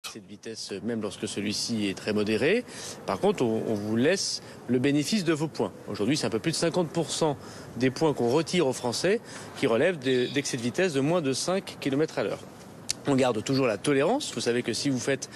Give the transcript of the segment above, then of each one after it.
l'excès de vitesse, même lorsque celui-ci est très modéré. Par contre, on vous laisse le bénéfice de vos points. Aujourd'hui, c'est un peu plus de 50% des points qu'on retire aux Français qui relèvent d'excès de vitesse de moins de 5 km à l'heure. On garde toujours la tolérance. Vous savez que si vous faites,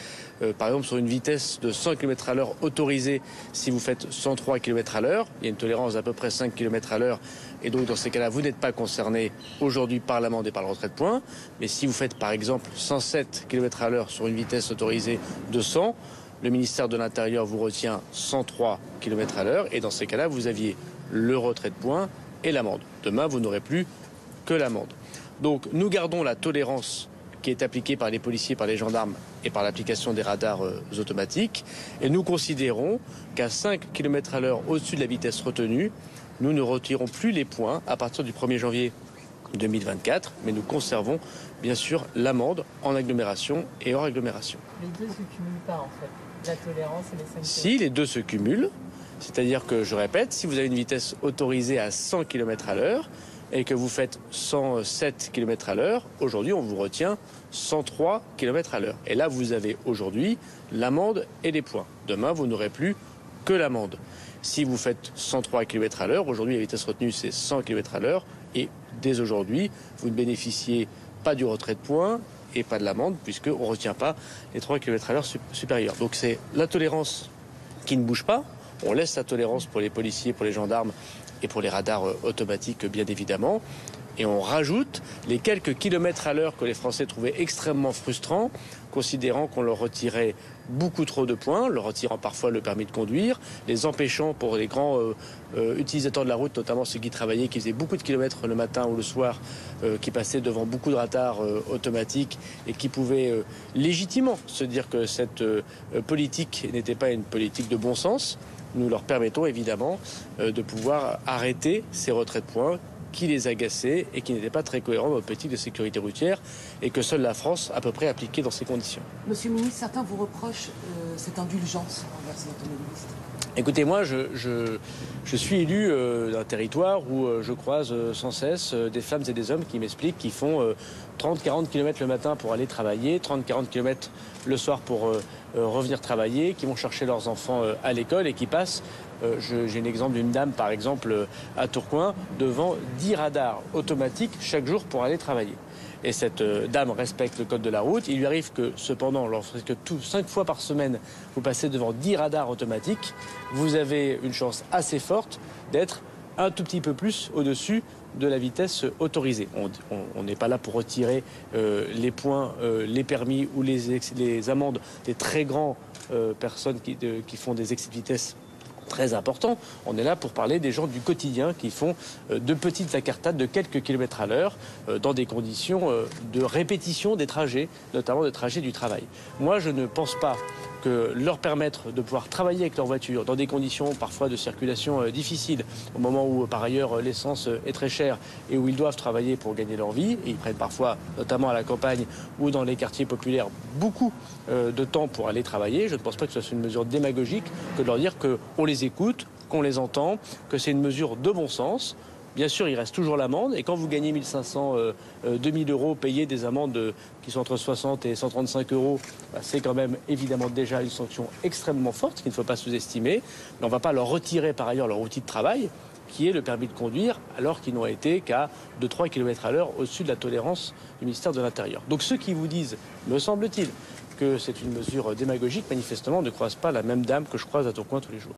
par exemple, sur une vitesse de 100 km à l'heure autorisée, si vous faites 103 km à l'heure, il y a une tolérance d'à peu près 5 km à l'heure. Et donc, dans ces cas-là, vous n'êtes pas concerné aujourd'hui par l'amende et par le retrait de points. Mais si vous faites, par exemple, 107 km à l'heure sur une vitesse autorisée de 100, le ministère de l'Intérieur vous retient 103 km à l'heure. Et dans ces cas-là, vous aviez le retrait de points et l'amende. Demain, vous n'aurez plus que l'amende. Donc, nous gardons la tolérance qui est appliquée par les policiers, par les gendarmes et par l'application des radars automatiques. Et nous considérons qu'à 5 km à l'heure au-dessus de la vitesse retenue, nous ne retirons plus les points à partir du 1er janvier 2024, mais nous conservons bien sûr l'amende en agglomération et hors agglomération. Les deux ne se cumulent pas en fait, la tolérance et les 5 km. Si, les deux se cumulent, c'est-à-dire que, je répète, si vous avez une vitesse autorisée à 100 km à l'heure, et que vous faites 107 km à l'heure, aujourd'hui on vous retient 103 km à l'heure. Et là vous avez aujourd'hui l'amende et les points. Demain vous n'aurez plus que l'amende. Si vous faites 103 km à l'heure, aujourd'hui la vitesse retenue c'est 100 km à l'heure, et dès aujourd'hui vous ne bénéficiez pas du retrait de points et pas de l'amende, puisqu'on ne retient pas les 3 km à l'heure supérieurs. Donc c'est la tolérance qui ne bouge pas. On laisse la tolérance pour les policiers, pour les gendarmes et pour les radars automatiques, bien évidemment. Et on rajoute les quelques kilomètres à l'heure que les Français trouvaient extrêmement frustrants, considérant qu'on leur retirait beaucoup trop de points, leur retirant parfois le permis de conduire, les empêchant pour les grands utilisateurs de la route, notamment ceux qui travaillaient, qui faisaient beaucoup de kilomètres le matin ou le soir, qui passaient devant beaucoup de radars automatiques et qui pouvaient légitimement se dire que cette politique n'était pas une politique de bon sens. Nous leur permettons évidemment de pouvoir arrêter ces retraits de points qui les agaçaient et qui n'étaient pas très cohérents dans notre politique de sécurité routière et que seule la France à peu près appliquait dans ces conditions. Monsieur le ministre, certains vous reprochent cette indulgence envers ces automobilistes. Écoutez, moi, je suis élu d'un territoire où je croise sans cesse des femmes et des hommes qui m'expliquent qu'ils font 30-40 km le matin pour aller travailler, 30-40 km le soir pour revenir travailler, qui vont chercher leurs enfants à l'école et qui passent, j'ai un exemple d'une dame, par exemple, à Tourcoing, devant 10 radars automatiques chaque jour pour aller travailler. Et cette dame respecte le code de la route. Il lui arrive que, cependant, lorsque 5 fois par semaine, vous passez devant 10 radars automatiques, vous avez une chance assez forte d'être un tout petit peu plus au-dessus de la vitesse autorisée. On n'est pas là pour retirer les points, les permis ou les amendes des très grandes personnes qui font des excès de vitesse très important. On est là pour parler des gens du quotidien qui font de petites incartades de quelques kilomètres à l'heure dans des conditions de répétition des trajets, notamment des trajets du travail. Moi, je ne pense pas que leur permettre de pouvoir travailler avec leur voiture dans des conditions parfois de circulation difficiles, au moment où par ailleurs l'essence est très chère et où ils doivent travailler pour gagner leur vie, et ils prennent parfois, notamment à la campagne ou dans les quartiers populaires, beaucoup de temps pour aller travailler. Je ne pense pas que ce soit une mesure démagogique que de leur dire qu'on les écoute, qu'on les entend, que c'est une mesure de bon sens. Bien sûr, il reste toujours l'amende. Et quand vous gagnez 1 500, 2 000 euros, payer des amendes qui sont entre 60 et 135 euros, c'est quand même évidemment déjà une sanction extrêmement forte qu'il ne faut pas sous-estimer. Mais on ne va pas leur retirer par ailleurs leur outil de travail, qui est le permis de conduire, alors qu'ils n'ont été qu'à 2-3 km à l'heure au-dessus de la tolérance du ministère de l'Intérieur. Donc ceux qui vous disent, me semble-t-il, que c'est une mesure démagogique, manifestement ne croisent pas la même dame que je croise à Tourcoing tous les jours.